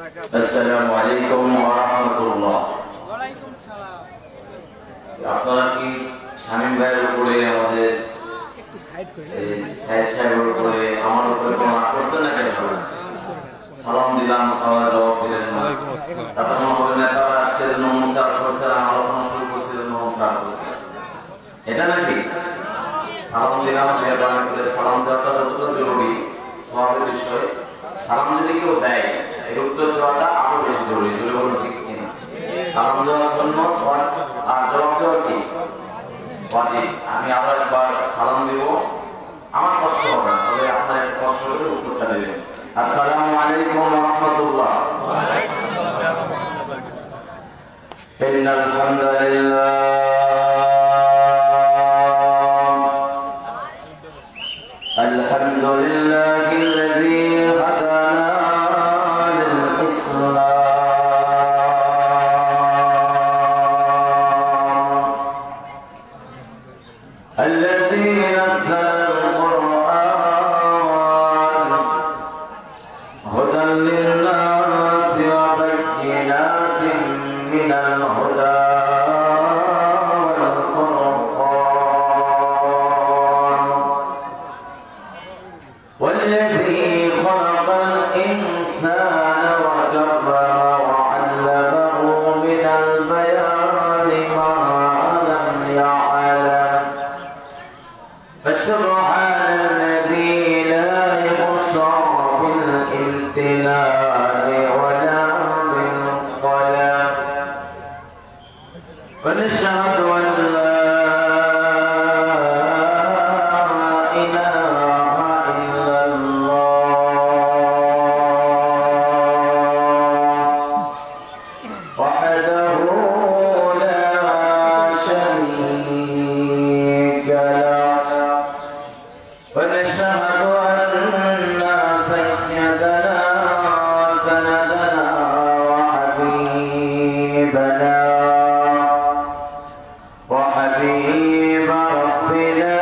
আসসালামু আলাইকুম ওয়া রাহমাতুল্লাহ। আপনারা কি শামীম ভাইয়ের উপরে আমাদের সাহেবের উপরে আমার উপরে কোনো রাগ করছেন না কেন? সালাম দিলাম, সবাই জবাব দিলেন না। তারপর মনে হবে নেতারা আসছে নমস্কার করছে, আলোচনা শুরু করছে নমস্কার করছে, এটা নাকি? সালাম দিলাম, সালাম দেওয়াটা যতটা জরুরি সওয়াবের বিষয়, সালাম যদি কেউ দেয় এর উত্তর দেওয়াটা আরো বেশি জরুরি। ঠিক কিনা? সালাম দেওয়া সুন্নাত আর জবাব দেওয়া কি ওয়াজিব। আমি আবার একবার সালাম দিব, আমার কষ্ট হবে না, তবে আপনার একটু কষ্ট করে উত্তরটা দেবেন। আসসালামু আলাইকুম ওয়া রাহমাতুল্লাহ। ওয়া আলাইকুম আসসালাম ওয়া রাহমাতুল্লাহ। ইন্নাল হামদুলিল্লাহ الذي هدانا للإسلام الذي نزل القرآن هدى للناس وبينات من الهدى والذي خلق الإنسان وكرمه وعلمه من البيان ما لم يعلم فسبحان الذي لا يبصر بالامتنان ولا بالقلم ونشهد أن لا وحبيب ربنا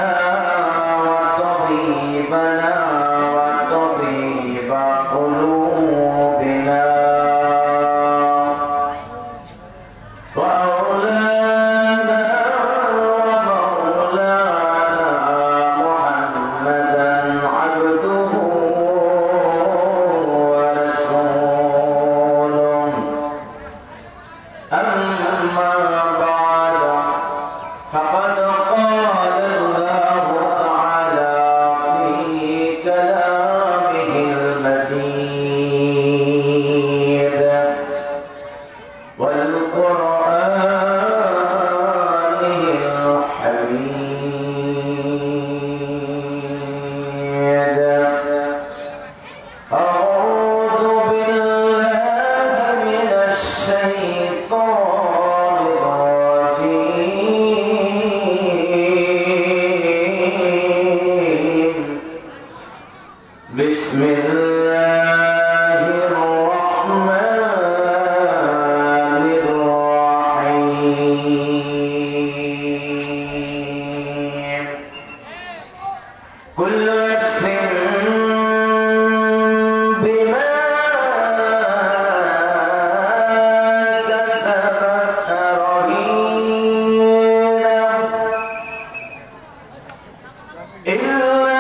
وطبيبنا وطبيب قلوبنا وأولانا ومولانا محمدا عبده ورسوله أما بعد فقد قال الله تعالى في كلامه المجيد والقرآنه الحميد. أعوذ بالله من الشيطان الرجيم. بسم الله الرحمن الرحيم. كل نفس بما كسبت رهينة إلا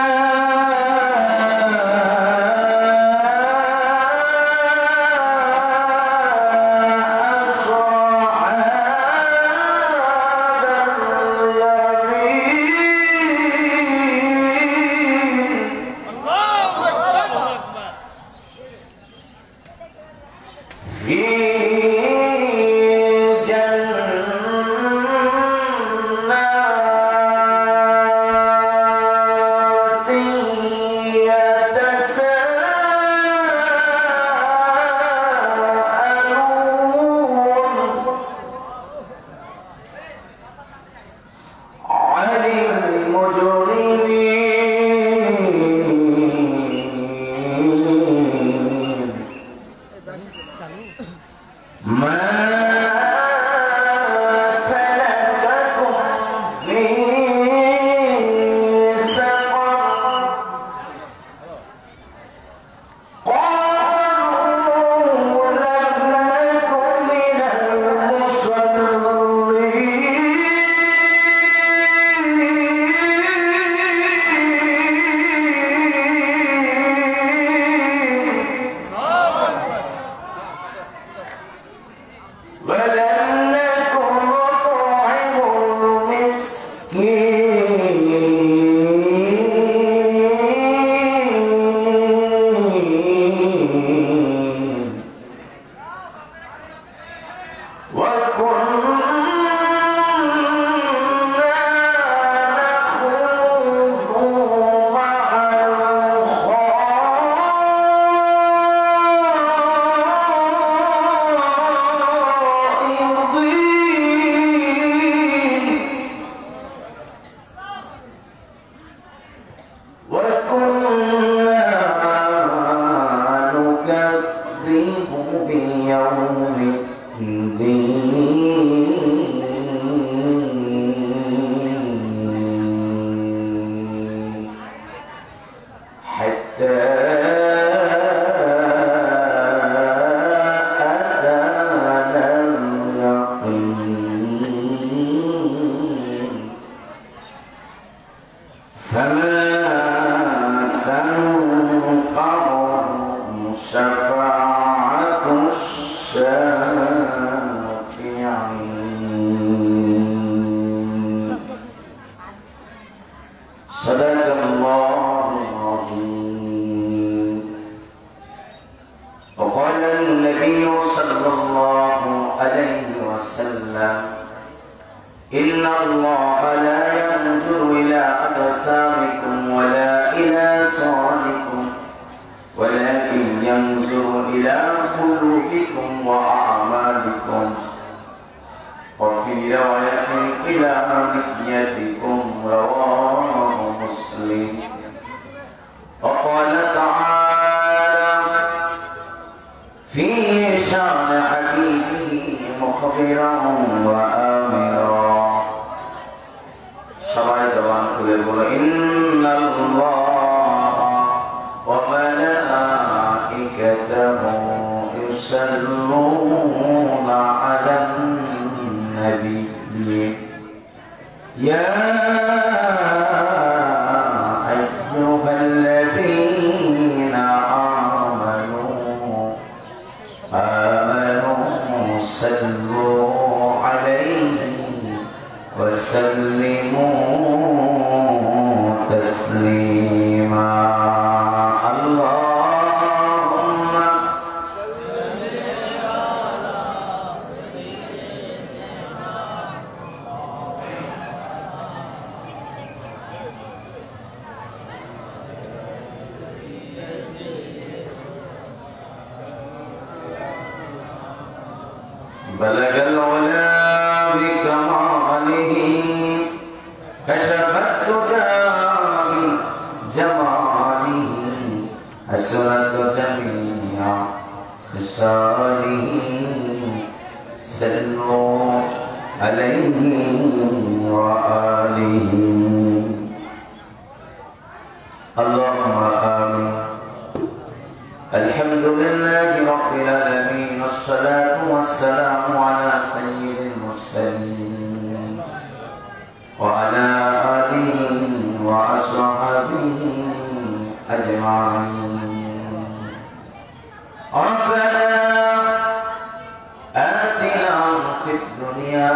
يكذب بيوم الدين حتى أتانا اليقين فما تنفعهم شفاعة الشافعين صدق الله العظيم. وقال النبي صلى الله عليه وسلم إن الله لا ينظر إلى أجسامكم ولا إلى صوركم ولكن ينظر إلى قلوبكم وأعمالكم وفي رواية إلى نيتكم رواه مسلم. وقال تعالى في شأن حبيبه مخبرا وآمرا সবাই জবান খুলে বলো ইন্নাল্লাহ ওয়া মালাইকাতাহু ইউসাল্লুনা আলান নাবিয়্যি ইয়া আইয়ুহাল্লাযীনা আমানু সাল্লু আলাইহি ওয়া সাল্লিমু تسليما اللهم بلغ العلا بكماله كشف الدجى جماله حسنت جميع خصاله صلوا عليه وآله اللهم آمين. الحمد لله رب العالمين والصلاة والسلام على سيد المرسلين وعلى آله وأصحابه أجمعين. ربنا آتنا في الدنيا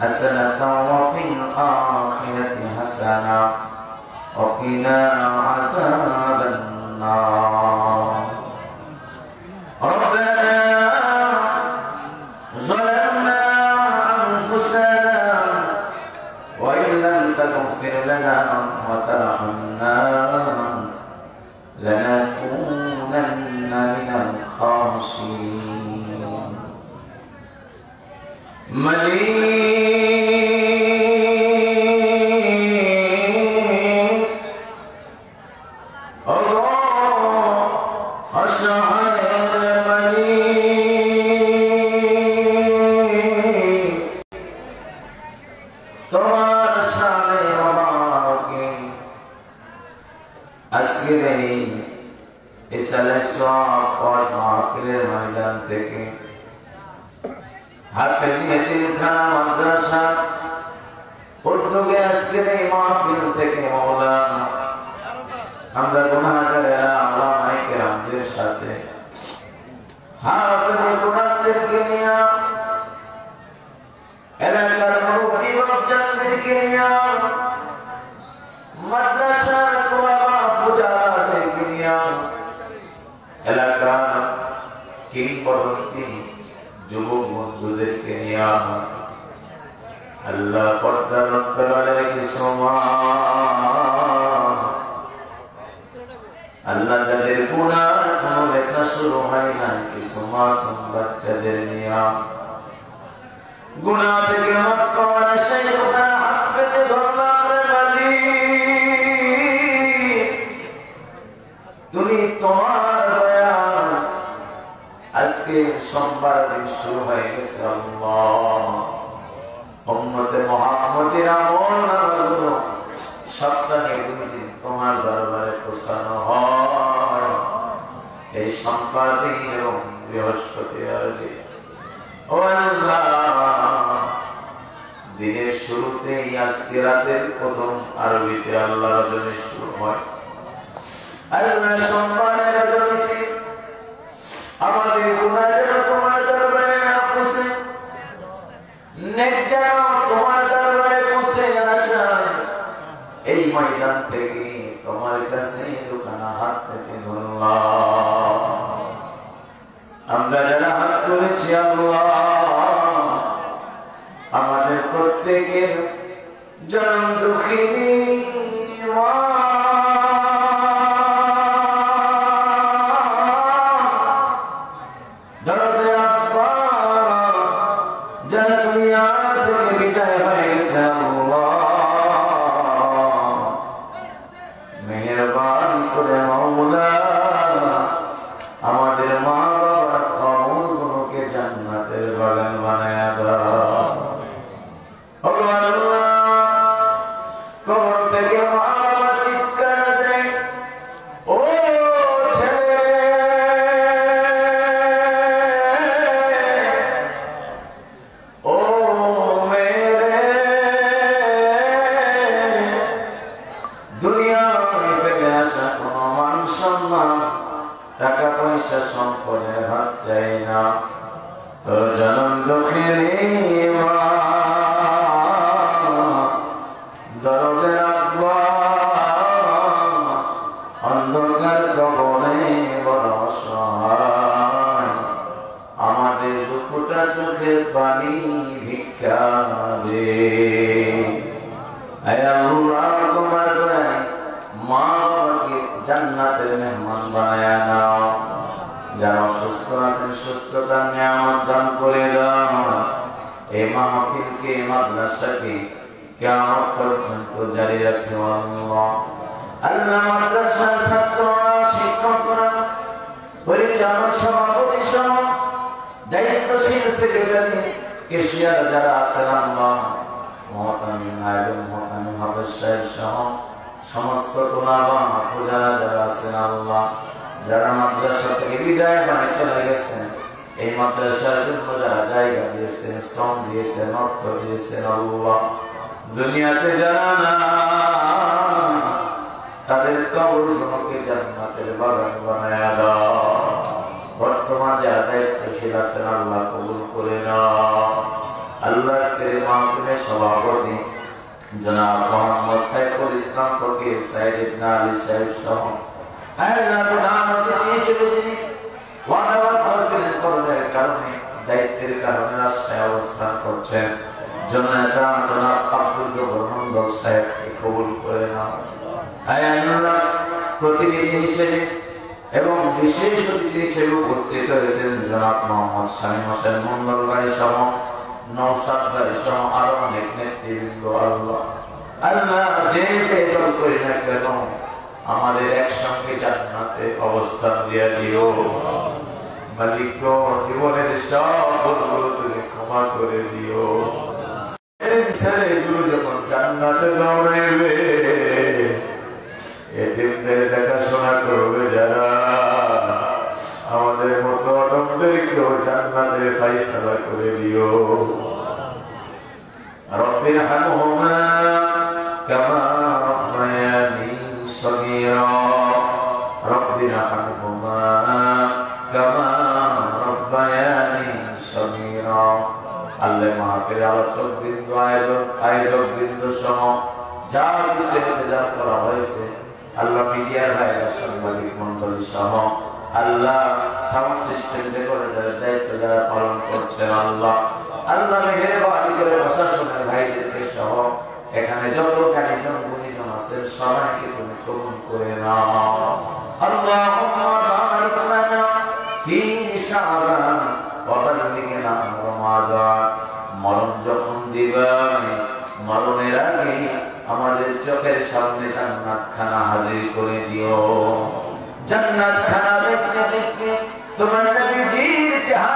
حسنة وفي الآخرة حسنة وقنا عذاب النار. ربنا ظلمنا أنفسنا وإن لم تغفر لنا وترحمنا لنكونن من الخاسرين. مليك الله أشهد المليك তোমার শানে মোবারকে আজকের এই ইসলাম और মাহফিলের ময়দান থেকে হাফেজ এতিমখানা মাদ্রাসা উদ্যোগে আজকের এই মাহফিল থেকে মাওলানা আমরা গুনাহগারেরা ওলামায়ে কেরামদের সাথে হাফেজ কোরআনদেরকে নিয়ে এলাকার মুরব্বী বাচ্চাদেরকে নিয়ে মাদ্রাসার তোলাবা ফুজারদেরকে নিয়ে এলাকার কিংবদন্তি যুবক বন্ধুদেরকে নিয়ে আল্লাহ পর্দার অন্তরালে কিছু আল্লাহ যাদের গুনাহ কোনো লেখা শুরু হয় না কিছু মাসুম বাচ্চাদের নিয়ে গুনাহ থেকে মুক্ত করে সেই গুনাহ হাত পেতে ধরলাম রে মালিক তুমি তোমার দয়া আজকে সোমবার দিন শুরু হয়ে গেছে আল্লাহ উম্মতে মুহাম্মাদের আমল নামাগুলো সপ্তাহে 2 দিন তোমার দরবারে পৌঁছানো হয় এই সোমবার দিন এবং বৃহস্পতিবার দিন। ও আল্লাহ দিনের শুরুতেই আজকে রাতের প্রথম আরবিতে আল্লাহ রজনী শুরু হয়। আল্লাহ সোমবারের রজনীতে আমাদের গুনাহ যেন তোমার দরবারে না পৌঁছে, নেক যেন তোমার দরবারে পৌঁছে আসে, এই ময়দান থেকে তোমার কাছে দুখানা হাত থেকে ধরলাম। আমরা যারা হাত তুলেছি আল্লাহ আমাদের প্রত্যেকের জনম দুঃখিনী মা দরদের আব্বা যারা দুনিয়া থেকে বিদায় হয়ে গেছে আল্লাহ মেহেরবান করে মাওলা আমাদের মা বাবার কবরগুলোকে জান্নাতের বাগান বানায়া দাও। কবর থেকে মা বাবা চিৎকার দেয়, ও ছেলে ও মেরে দুনিয়ায় ফেলে আসা কোনো মান সম্মান টাকা পয়সা সম্পদের হাত চাই না, তোর জনম দুঃখিনী মা দরদের আব্বা অন্ধকার কবরে বড় অসহায়, আমাদের দুফোঁটা চোখের পানি ভিক্ষা দে। হে আল্লাহ তোমার দয়ায় মা বাবাকে জান্নাতের মেহমান বানায়া নাও, যারা অসুস্থ আছেন সুস্থতার নিয়ামত দান করে দাও। এই মাহফিলকে মাদ্রাসাকে কিয়ামত পর্যন্ত জারি রাখো আল্লাহ। আল্লাহ মাদ্রাসার ছাত্ররা শিক্ষকরা পরিচালক সভাপতি সহ দায়িত্বশীল সেক্রেটারি কেশিয়ার যারা আছেন আল্লাহ মহতামিম আয়োজন মহতামিম হাফেজ সাহেব সহ সমস্ত তোলাবা হাফেজারা যারা আছেন আল্লাহ, যারা মাদ্রাসা থেকে বিদায় মানে চলে গেছেন, এই মাদ্রাসার জন্য যারা জায়গা দিয়েছেন, শ্রম দিয়েছেন, অর্থ দিয়েছেন আল্লাহ, দুনিয়াতে যারা না তাদের কবরগুলোকে জান্নাতের বাগান বানায়া দাও। বর্তমান যারা দায়িত্বশীল আছেন আল্লাহ কবুল করে নাও। আল্লাহ আজকের মাহফিলের সভাপতি জনাব মোহাম্মদ সাইফুল ইসলাম ফকির সাইদ ইবনে আলী সাহেব সহ আল্লাহ প্রধান অতিথি হিসেবে যিনি ওয়াদাওয়াত হাসিলের করণের কারণে দায়িত্বের কারণে রাস্তায় অবস্থান করছেন জননেতা জনাব আব্দুল জব্বার মন্ডল সাহেবকে কবুল করে নাও। আল্লাহ প্রতিনিধি হিসেবে এবং বিশেষ অতিথি হিসেবে উপস্থিত হয়েছেন জনাব মোহাম্মদ শামীম হোসেন মন্ডল ভাই সহ নওশাদ ভাই সহ আরো অনেক নেতৃবৃন্দ আল্লাহ আল্লাহ যে দল করি না কেন আমাদের একসঙ্গে জান্নাতে অবস্থান দিয়ে দিও। মালিক জীবনের সব ভুলগুলো তুমি ক্ষমা করে দিও। এই ছেলেগুলো যখন জান্নাতে দৌড়াইবে এতিমদের দেখাশোনা করবে যারা, আমাদের মতো অটকদেরকেও জান্নাতের ফায়সালা করে দিও। রব্বির হামহুমা কামা রব্বায়ানি সগীরা, রব্বির হামহুমা কামা রব্বায়ানি সগীরা। আল্লাহ মাহফিলের আলোচক বৃন্দ আয়োজক বৃন্দ সহ যা কিছু ইন্তজাম করা হয়েছে আল্লাহ মিডিয়ার ভাইরা সাংবাদিক মন্ডলী সহ আল্লাহ সাউন্ড সিস্টেম রেকর্ডারের দায়িত্ব যারা পালন করছেন আল্লাহ আল্লাহ মেহেরবানি করে প্রশাসনের ভাইদেরকে সহ এখানে যত জ্ঞানীজন গুণীজন আছেন সবাইকে তুমি কবুল করে নাও। আল্লাহুম্মা বারিক লানা ফি শাবান ওয়া বাল্লিগনা রমাদান। মরণ যখন দিবেন মরণের আগে আমাদের চোখের সামনে জান্নাত খানা হাজির করে দিও। জান্নাত খানা দেখতে দেখতে তোমার নবীজির চেহারা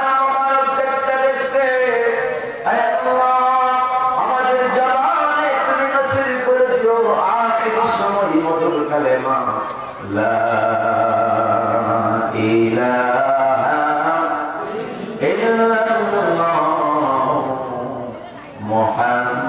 محمد